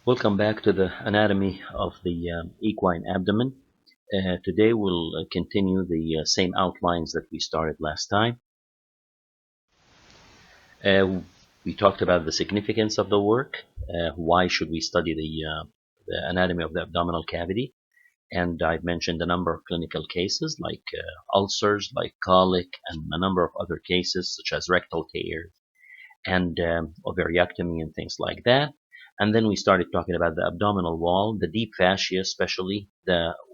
Welcome back to the anatomy of the equine abdomen. Today we'll continue the same outlines that we started last time. We talked about the significance of the work, why should we study the anatomy of the abdominal cavity, and I've mentioned a number of clinical cases like ulcers, like colic, and a number of other cases such as rectal tears and ovariectomy and things like that. And then we started talking about the abdominal wall, the deep fascia, especially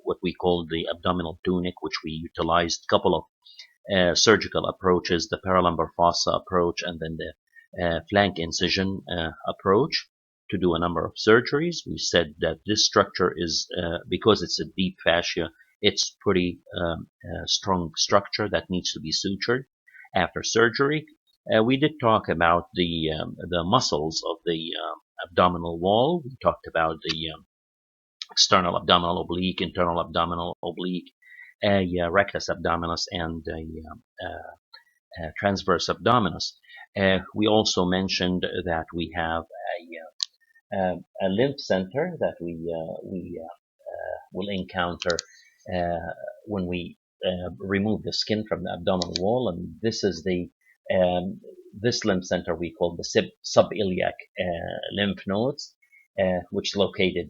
what we call the abdominal tunic, which we utilized a couple of surgical approaches, the paralumbar fossa approach and then the flank incision approach to do a number of surgeries. We said that this structure is, because it's a deep fascia, it's pretty strong structure that needs to be sutured after surgery. We did talk about the muscles of the abdominal wall. We talked about the external abdominal oblique, internal abdominal oblique, rectus abdominis, and transverse abdominis. We also mentioned that we have a lymph center that we will encounter when we remove the skin from the abdominal wall, and this is this lymph center we call the subiliac lymph nodes, which is located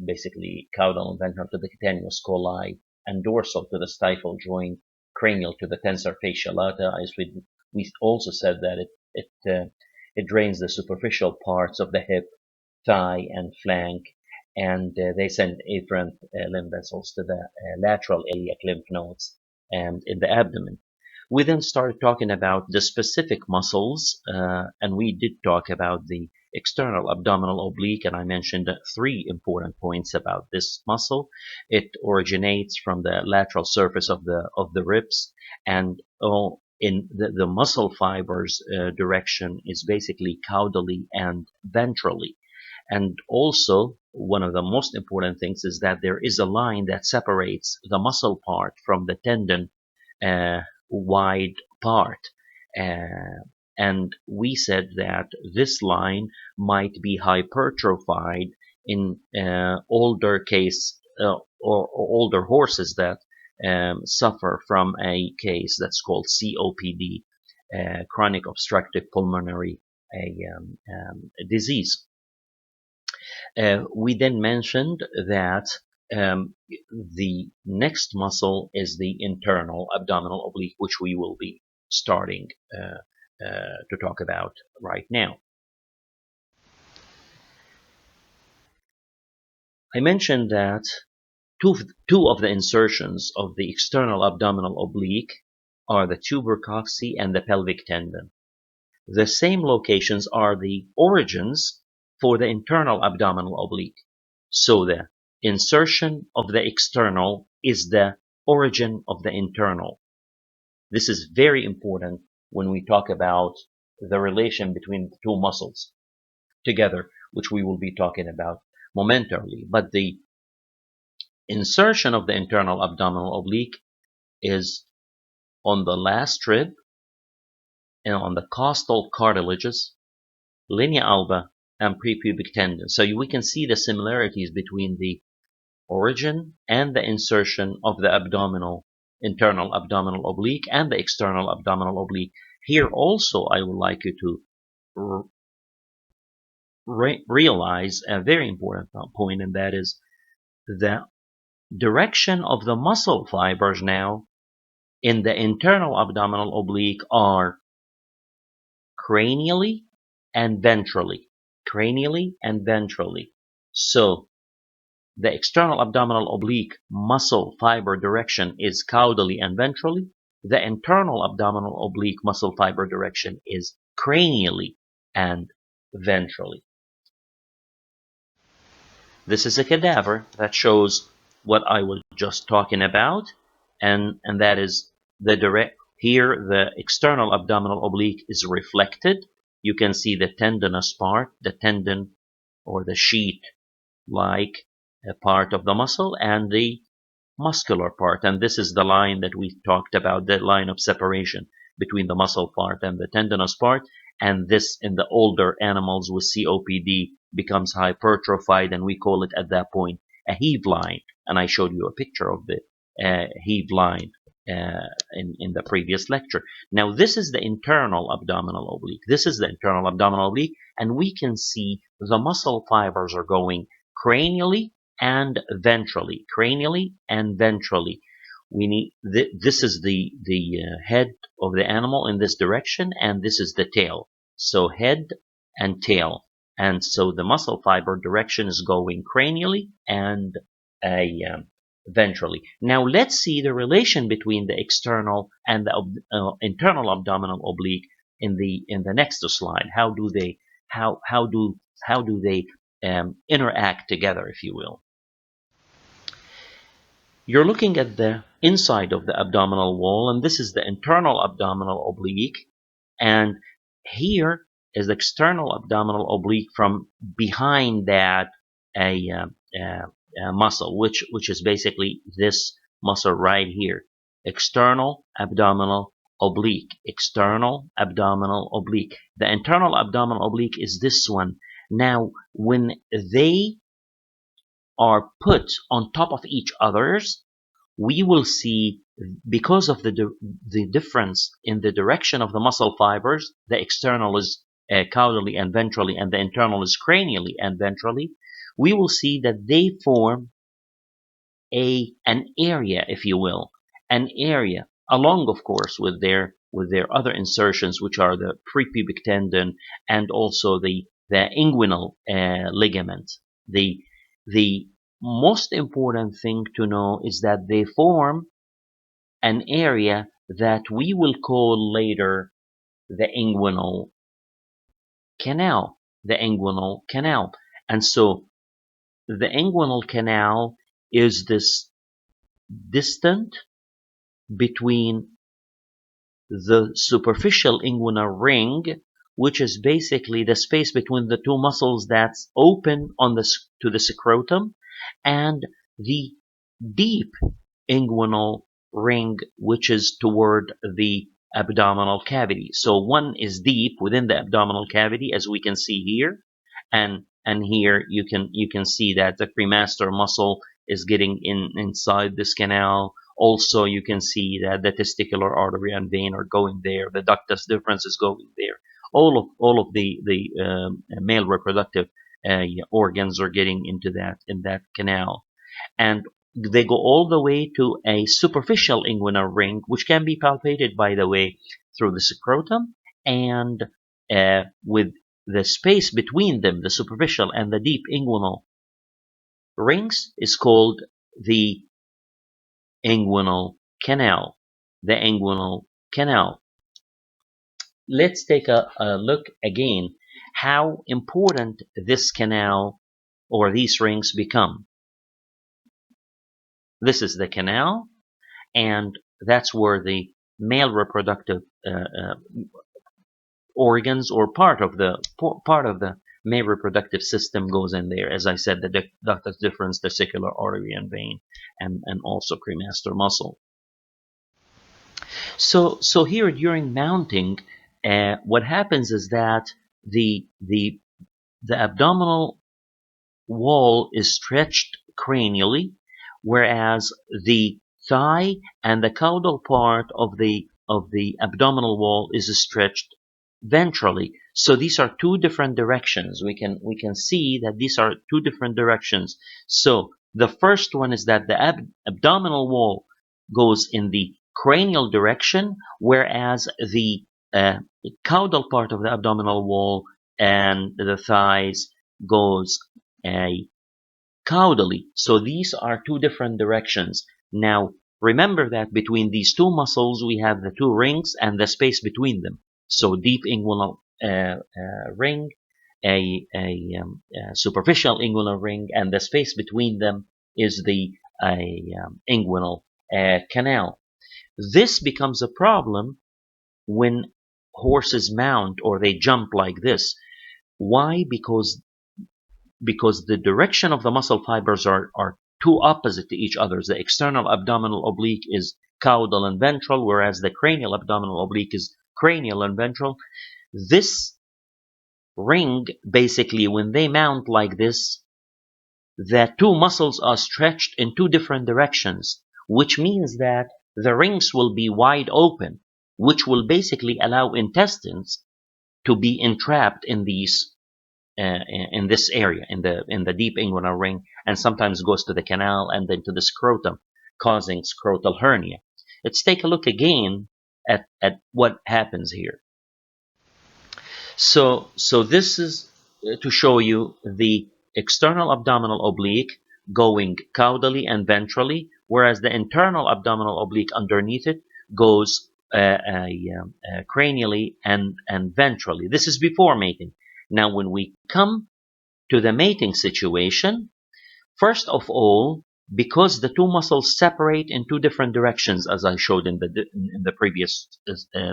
basically caudal and ventral to the cutaneous coli and dorsal to the stifle joint, cranial to the tensor fascia lata. As we also said that it drains the superficial parts of the hip, thigh, and flank, and they send afferent lymph vessels to the lateral iliac lymph nodes and in the abdomen. We then started talking about the specific muscles, and we did talk about the external abdominal oblique, and I mentioned three important points about this muscle. It originates from the lateral surface of the ribs, and in the muscle fibers direction is basically caudally and ventrally. And also, one of the most important things is that there is a line that separates the muscle part from the tendon wide part. And we said that this line might be hypertrophied in older case or older horses that suffer from a case that's called COPD, chronic obstructive pulmonary disease. We then mentioned that the next muscle is the internal abdominal oblique, which we will be starting to talk about right now. I mentioned that two of the insertions of the external abdominal oblique are the tubercocci and the pelvic tendon. The same locations are the origins for the internal abdominal oblique. So the insertion of the external is the origin of the internal. This is very important when we talk about the relation between the two muscles together, which we will be talking about momentarily. But the insertion of the internal abdominal oblique is on the last rib and on the costal cartilages, linea alba, and prepubic tendon. So we can see the similarities between the origin and the insertion of the internal abdominal oblique and the external abdominal oblique. Here also I would like you to realize a very important point, and that is the direction of the muscle fibers now in the internal abdominal oblique are cranially and ventrally. Cranially and ventrally. So the external abdominal oblique muscle fiber direction is caudally and ventrally. The internal abdominal oblique muscle fiber direction is cranially and ventrally. This is a cadaver that shows what I was just talking about, and that is here the external abdominal oblique is reflected. You can see the tendinous part, the tendon or the sheet like a part of the muscle, and the muscular part. And this is the line that we talked about, the line of separation between the muscle part and the tendinous part. And this in the older animals with COPD becomes hypertrophied, and we call it at that point a heave line. And I showed you a picture of the heave line in the previous lecture. Now this is the internal abdominal oblique. This is the internal abdominal oblique, and we can see the muscle fibers are going cranially and ventrally. Cranially and ventrally. We need this is the head of the animal in this direction, and this is the tail. So head and tail, and so the muscle fiber direction is going cranially and ventrally. Now let's see the relation between the external and the internal abdominal oblique in the next slide. How do they interact together, if you will? You're looking at the inside of the abdominal wall, and this is the internal abdominal oblique, and here is the external abdominal oblique from behind that muscle, which is basically this muscle right here. External abdominal oblique. External abdominal oblique. The internal abdominal oblique is this one. Now, when they are put on top of each others, we will see, because of the difference in the direction of the muscle fibers, the external is caudally and ventrally, and the internal is cranially and ventrally, we will see that they form an area, if you will, an area, along, of course, with their other insertions, which are the prepubic tendon and also the inguinal ligament. The most important thing to know is that they form an area that we will call later the inguinal canal. The inguinal canal. And so the inguinal canal is this distant between the superficial inguinal ring, which is basically the space between the two muscles that's open to the scrotum, and the deep inguinal ring, which is toward the abdominal cavity. So one is deep within the abdominal cavity, as we can see here, and here you can see that the cremaster muscle is getting inside this canal. Also, you can see that the testicular artery and vein are going there. The ductus deferens is going there. All of the male reproductive organs are getting into that canal, and they go all the way to a superficial inguinal ring, which can be palpated, by the way, through the scrotum, and with the space between them, the superficial and the deep inguinal rings, is called the inguinal canal. The inguinal canal. Let's take a look again how important this canal or these rings become. This is the canal, and that's where the male reproductive organs, or part of the male reproductive system, goes in there. As I said, the ductus deferens, testicular artery and vein, and also cremaster muscle. So here during mounting, what happens is that the abdominal wall is stretched cranially, whereas the thigh and the caudal part of the abdominal wall is stretched ventrally. So these are two different directions. We can see that these are two different directions. So the first one is that the abdominal wall goes in the cranial direction, whereas the caudal part of the abdominal wall and the thighs goes caudally. So these are two different directions. Now remember that between these two muscles we have the two rings and the space between them. So deep inguinal ring, a superficial inguinal ring, and the space between them is the inguinal canal. This becomes a problem when horses mount or they jump like this. Why? Because the direction of the muscle fibers are too opposite to each other. The external abdominal oblique is caudal and ventral, whereas the cranial abdominal oblique is cranial and ventral. This ring, basically, when they mount like this, the two muscles are stretched in two different directions, which means that the rings will be wide open, which will basically allow intestines to be entrapped in these in this area, in the deep inguinal ring, and sometimes goes to the canal and then to the scrotum, causing scrotal hernia. Let's take a look again at what happens here. So this is to show you the external abdominal oblique going caudally and ventrally, whereas the internal abdominal oblique underneath it goes cranially and ventrally. This is before mating. Now, when we come to the mating situation, first of all, because the two muscles separate in two different directions, as I showed in the previous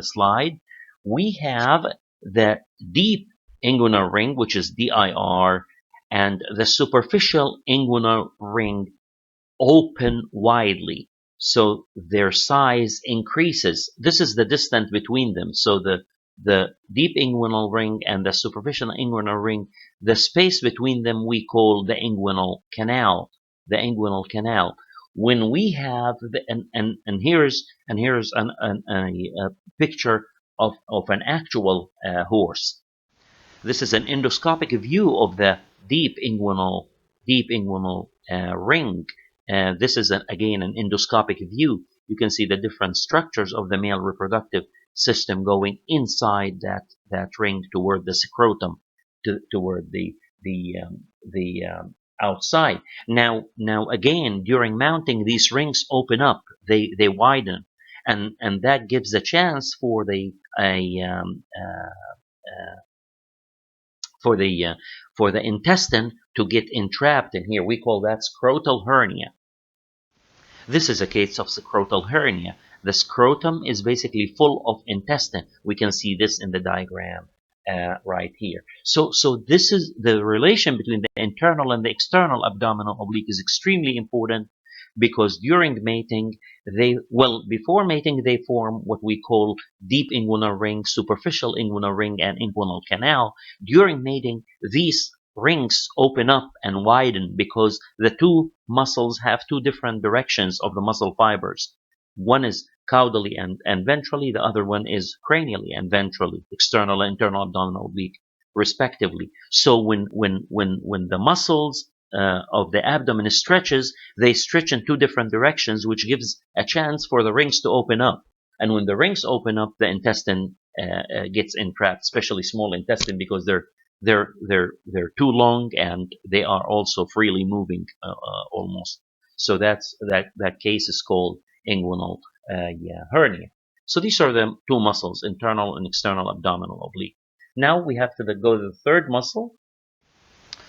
slide, we have the deep inguinal ring, which is DIR, and the superficial inguinal ring open widely. So their size increases. This is the distance between them. So the deep inguinal ring and the superficial inguinal ring, the space between them we call the inguinal canal. The inguinal canal. When we have and here's a picture of an actual horse. This is an endoscopic view of the deep inguinal ring. This is again an endoscopic view. You can see the different structures of the male reproductive system going inside that ring toward the scrotum, toward the outside. Now again, during mounting, these rings open up, they widen, and that gives a chance for the intestine to get entrapped in here. We call that scrotal hernia. This is a case of scrotal hernia. The scrotum is basically full of intestine. We can see this in the diagram right here. So this is the relation between the internal and the external abdominal oblique is extremely important, because during mating, before mating, they form what we call deep inguinal ring, superficial inguinal ring, and inguinal canal. During mating, these rings open up and widen because the two muscles have two different directions of the muscle fibers. One is caudally and ventrally, the other one is cranially and ventrally, external and internal abdominal oblique, respectively. So when the muscles of the abdomen stretches, they stretch in two different directions, which gives a chance for the rings to open up. And when the rings open up, the intestine gets entrapped, especially small intestine, because they're too long and they are also freely moving almost. So that case is called inguinal hernia. So these are the two muscles, internal and external abdominal oblique. Now we have to go to the third muscle.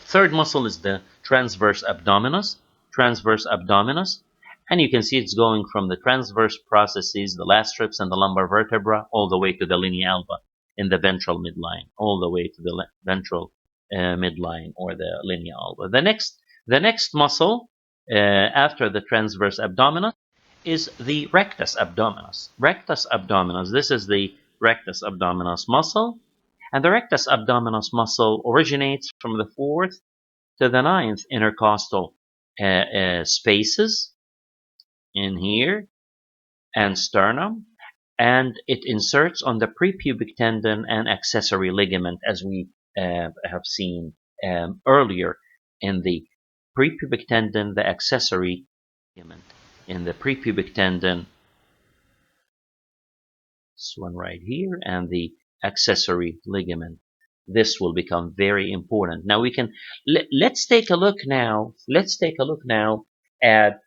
Third muscle is the transverse abdominis. Transverse abdominis. And you can see it's going from the transverse processes, the last strips and the lumbar vertebra, all the way to the linea alba in the ventral midline, all the way to the ventral midline, or the linea alba. The next muscle after the transverse abdominis is the rectus abdominis. Rectus abdominis. This is the rectus abdominis muscle. And the rectus abdominis muscle originates from the fourth to the ninth intercostal spaces in here and sternum, and it inserts on the prepubic tendon and accessory ligament, as we have seen earlier in the prepubic tendon, the accessory ligament. In the prepubic tendon, this one right here, and the accessory ligament. This will become very important. Now we can let's take a look now. Let's take a look now at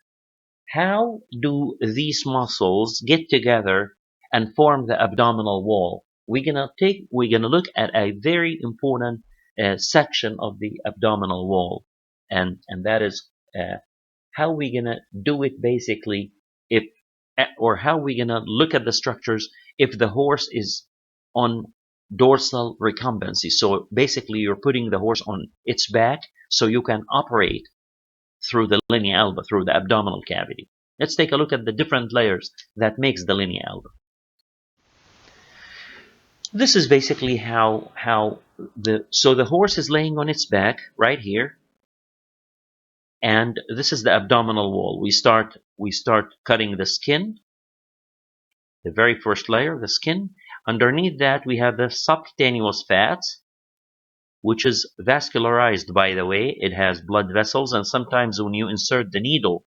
how do these muscles get together and form the abdominal wall. We're gonna look at a very important section of the abdominal wall, and that is how we're gonna do it basically, or how we're gonna look at the structures if the horse is on dorsal recumbency. So basically, you're putting the horse on its back so you can operate through the linea alba, through the abdominal cavity. Let's take a look at the different layers that makes the linea alba. This is basically how So the horse is laying on its back right here, and this is the abdominal wall. We start cutting the skin, the very first layer, the skin. Underneath that, we have the subcutaneous fat, which is vascularized, by the way. It has blood vessels, and sometimes when you insert the needle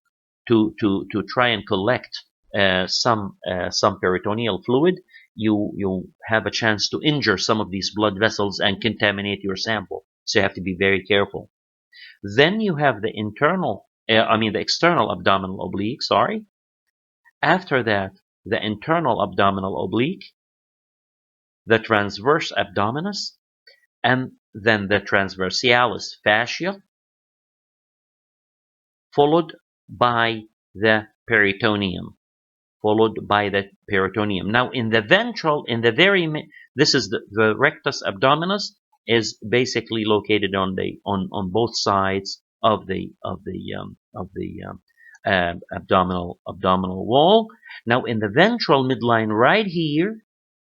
to try and collect some peritoneal fluid, you have a chance to injure some of these blood vessels and contaminate your sample. So you have to be very careful. Then you have the external abdominal oblique, sorry. After that, the internal abdominal oblique, the transverse abdominis, and then the transversalis fascia, followed by the peritoneum, Now, this is the rectus abdominis is basically located on both sides of the abdominal wall. Now, in the ventral midline, right here,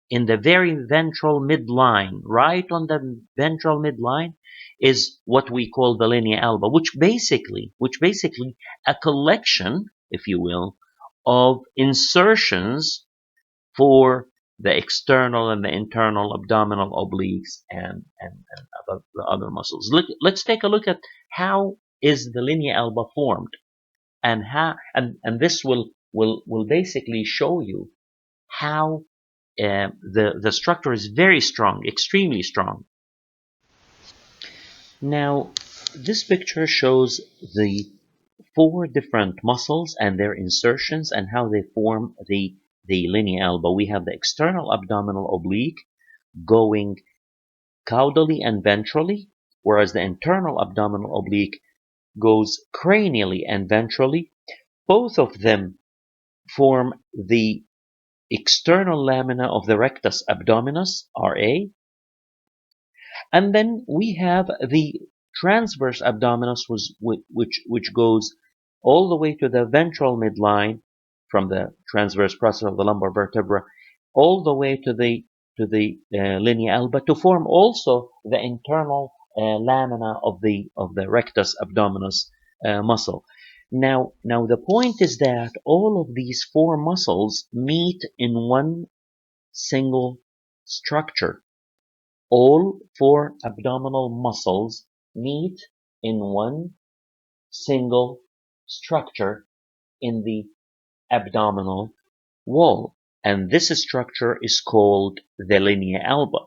in the very ventral midline, right on the ventral midline, is what we call the linea alba, which basically a collection, if you will, of insertions for the external and the internal abdominal obliques and the other muscles. Let's take a look at how is the linea alba formed, and this will basically show you how the structure is very strong, extremely strong. Now, this picture shows the four different muscles and their insertions and how they form the linea alba. We have the external abdominal oblique going caudally and ventrally, whereas the internal abdominal oblique goes cranially and ventrally. Both of them form the external lamina of the rectus abdominis, RA, and then we have the transverse abdominis, which goes all the way to the ventral midline from the transverse process of the lumbar vertebra, all the way to the linea alba to form also the internal lamina of the rectus abdominis muscle. Now the point is that all of these four muscles meet in one single structure. All four abdominal muscles meet in one single structure in the abdominal wall, and this structure is called the linea alba.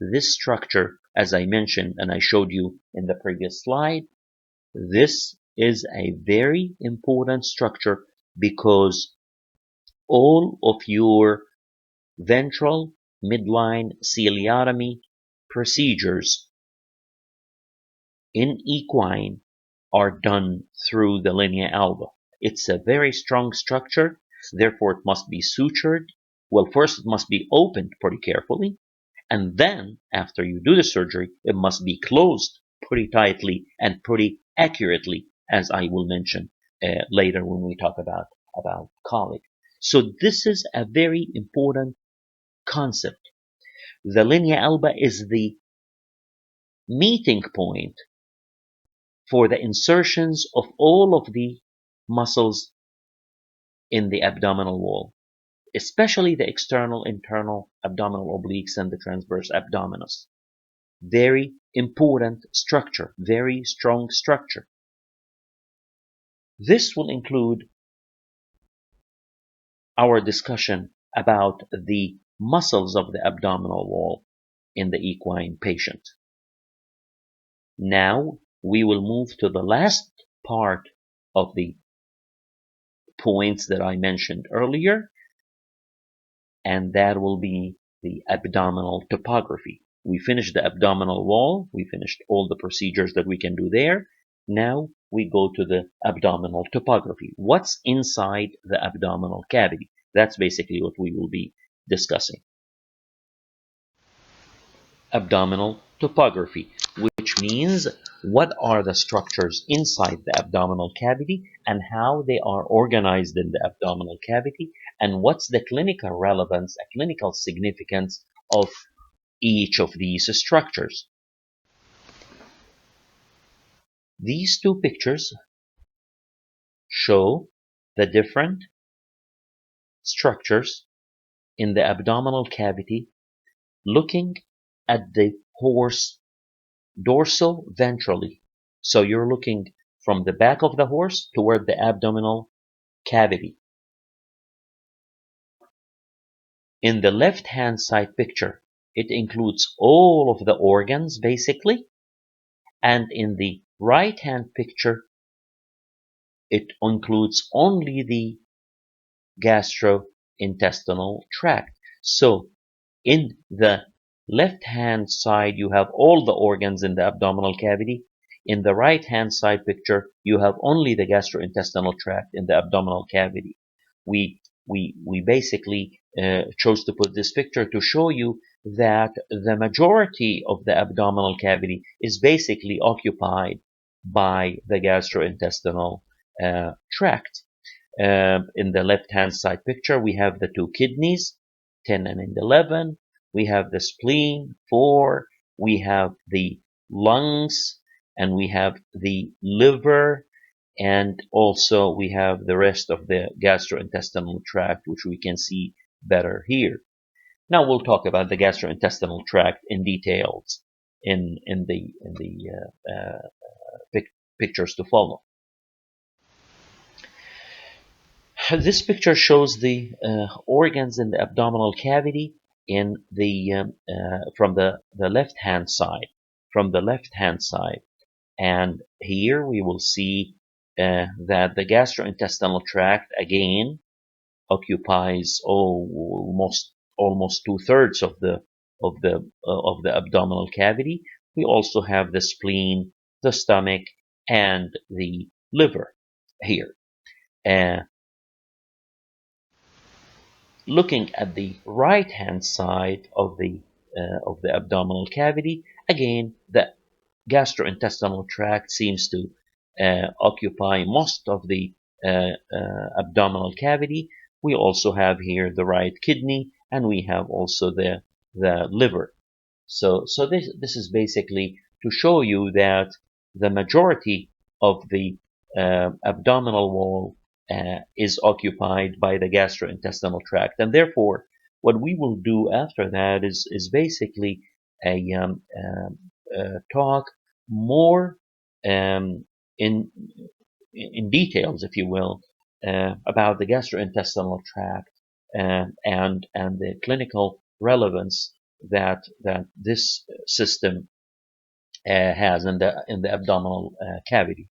This structure, as I mentioned and I showed you in the previous slide, this is a very important structure because all of your ventral midline ciliotomy procedures in equine are done through the linea alba. It's a very strong structure, therefore it must be sutured. Well, first it must be opened pretty carefully, and then after you do the surgery, it must be closed pretty tightly and pretty accurately, as I will mention later when we talk about colic. So this is a very important concept. The linea alba is the meeting point for the insertions of all of the muscles in the abdominal wall, especially the external, internal abdominal obliques and the transverse abdominis. Very important structure, very strong structure. This will include our discussion about the muscles of the abdominal wall in the equine patient. Now we will move to the last part of the points that I mentioned earlier, and that will be the abdominal topography. We finished the abdominal wall, we finished all the procedures that we can do there. Now we go to the abdominal topography. What's inside the abdominal cavity? That's basically what we will be discussing. Abdominal topography, which means what are the structures inside the abdominal cavity and how they are organized in the abdominal cavity, and what's the clinical relevance, a clinical significance of each of these structures. These two pictures show the different structures in the abdominal cavity looking at the horse dorsal-ventrally. So you're looking from the back of the horse toward the abdominal cavity. In the left-hand side picture, it includes all of the organs basically, and in the right-hand picture, it includes only the gastrointestinal tract. So in the left-hand side, you have all the organs in the abdominal cavity. In the right-hand side picture, you have only the gastrointestinal tract in the abdominal cavity. We basically chose to put this picture to show you that the majority of the abdominal cavity is basically occupied by the gastrointestinal tract. In the left-hand side picture, we have the two kidneys, 10 and 11. We have the spleen, 4. We have the lungs, and we have the liver, and also we have the rest of the gastrointestinal tract, which we can see better here. Now we'll talk about the gastrointestinal tract in details in the pictures to follow. This picture shows the organs in the abdominal cavity in the from the left-hand side. From the left-hand side, and here we will see that the gastrointestinal tract again occupies almost 2/3 of the abdominal cavity. We also have the spleen, the stomach, and the liver here. Looking at the right-hand side of the abdominal cavity, again the gastrointestinal tract seems to occupy most of the abdominal cavity. We also have here the right kidney, and we have also the liver. So this is basically to show you that the majority of the abdominal wall is occupied by the gastrointestinal tract, and therefore what we will do after that is basically a talk more in details, if you will, about the gastrointestinal tract and the clinical relevance that this system has in the abdominal cavity.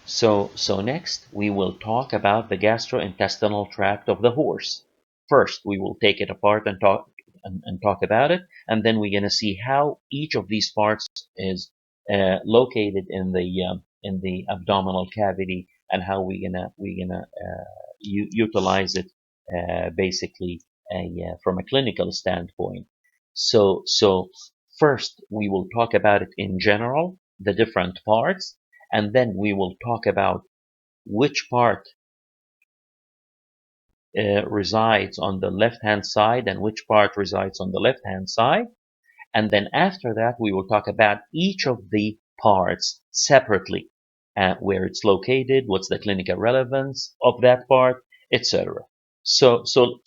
So next we will talk about the gastrointestinal tract of the horse. First, we will take it apart and talk about it, and then we're going to see how each of these parts is located in the abdominal cavity, and how we're gonna utilize it basically from a clinical standpoint. So first we will talk about it in general, the different parts, and then we will talk about which part resides on the left-hand side and which part resides on the left-hand side. And then after that, we will talk about each of the parts separately, where it's located, what's the clinical relevance of that part, etc. So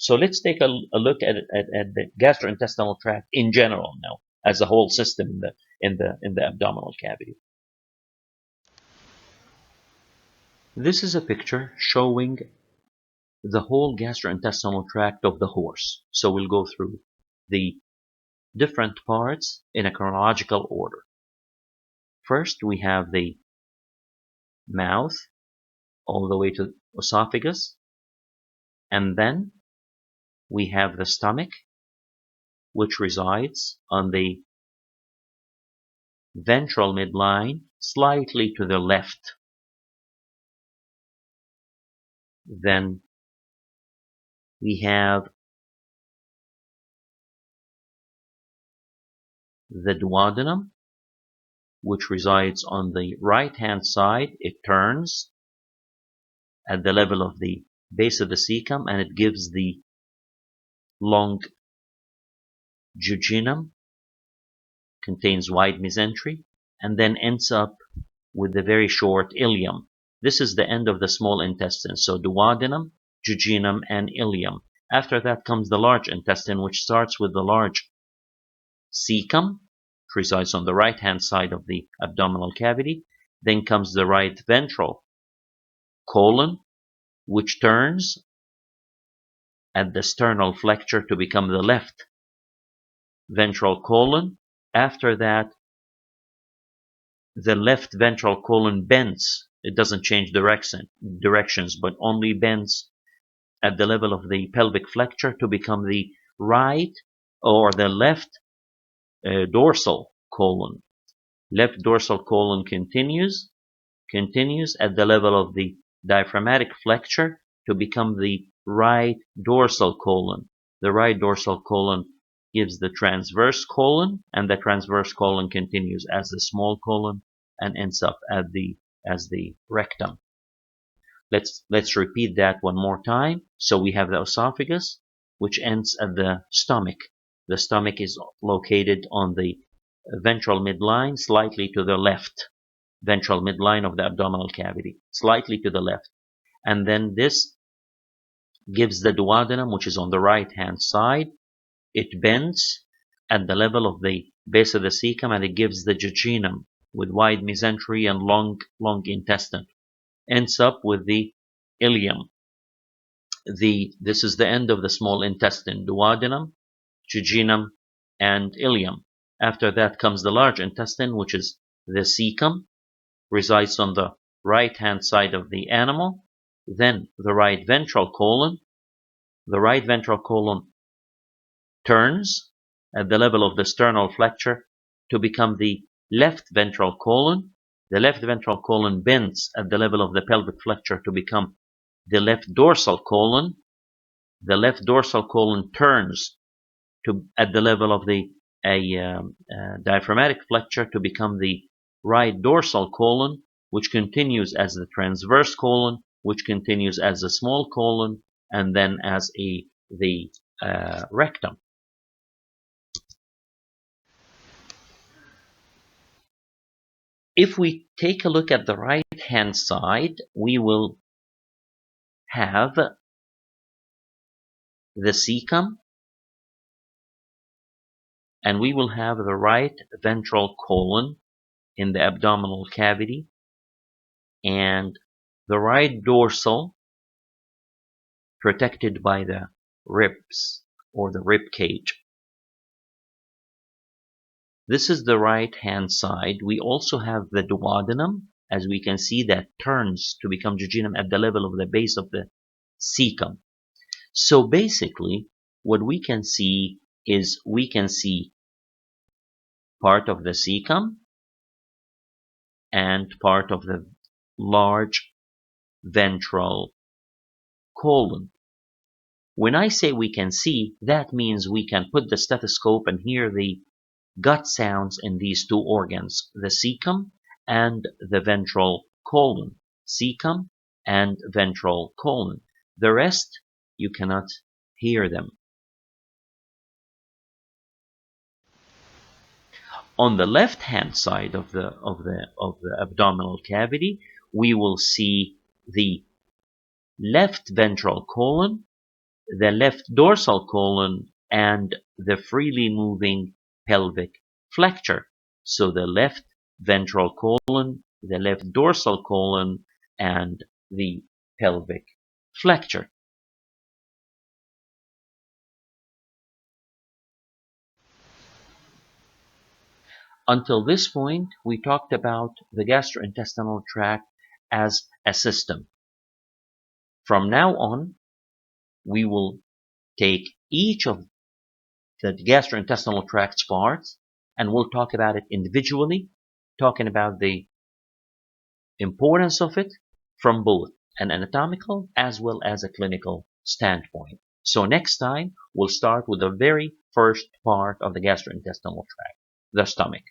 let's take a look at the gastrointestinal tract in general now, as a whole system in the abdominal cavity. This is a picture showing the whole gastrointestinal tract of the horse. So we'll go through the different parts in a chronological order. First, we have the mouth all the way to esophagus, and then we have the stomach, which resides on the ventral midline slightly to the left. Then we have the duodenum, which resides on the right-hand side. It turns at the level of the base of the cecum, and it gives the long jejunum, contains wide mesentery, and then ends up with the very short ileum. This is the end of the small intestine. So duodenum, jejunum, and ileum. After that comes the large intestine, which starts with the large cecum, which resides on the right-hand side of the abdominal cavity. Then comes the right ventral colon, which turns at the sternal flexure to become the left ventral colon. After that, the left ventral colon bends. It doesn't change directions, but only bends at the level of the pelvic flexure to become the right or the left dorsal colon. Left dorsal colon continues at the level of the diaphragmatic flexure to become the right dorsal colon. The right dorsal colon gives the transverse colon, and the transverse colon continues as the small colon and ends up as the rectum. Let's repeat that one more time. So we have the esophagus, which ends at the stomach. The stomach is located on the ventral midline, slightly to the left. Ventral midline of the abdominal cavity, slightly to the left. And then this gives the duodenum, which is on the right-hand side. It bends at the level of the base of the cecum, and it gives the jejunum with wide mesentery and long intestine. Ends up with the ileum. This is the end of the small intestine, duodenum, jejunum, and ileum. After that comes the large intestine, which is the cecum, resides on the right-hand side of the animal. Then the right ventral colon. The right ventral colon turns at the level of the sternal flexure to become the left ventral colon. The left ventral colon bends at the level of the pelvic flexure to become the left dorsal colon. The left dorsal colon turns at the level of the diaphragmatic flexure to become the right dorsal colon, which continues as the transverse colon, which continues as the small colon, and then as the rectum. If we take a look at the right-hand side, we will have the cecum, and we will have the right ventral colon in the abdominal cavity, and the right dorsal protected by the ribs or the rib cage. This is the right hand side. We also have the duodenum, as we can see, that turns to become jejunum at the level of the base of the cecum. So basically, what we can see is we can see part of the cecum and part of the large ventral colon. When I say we can see, that means we can put the stethoscope and hear the gut sounds in these two organs, the cecum and the ventral colon. Cecum and ventral colon. The rest, you cannot hear them. On the left-hand side of the abdominal cavity, we will see the left ventral colon, the left dorsal colon, and the freely moving pelvic flexure. So the left ventral colon, the left dorsal colon, and the pelvic flexure. Until this point, we talked about the gastrointestinal tract as a system. From now on, we will take each of the gastrointestinal tract's parts and we'll talk about it individually, talking about the importance of it from both an anatomical as well as a clinical standpoint. So next time, we'll start with the very first part of the gastrointestinal tract, the stomach.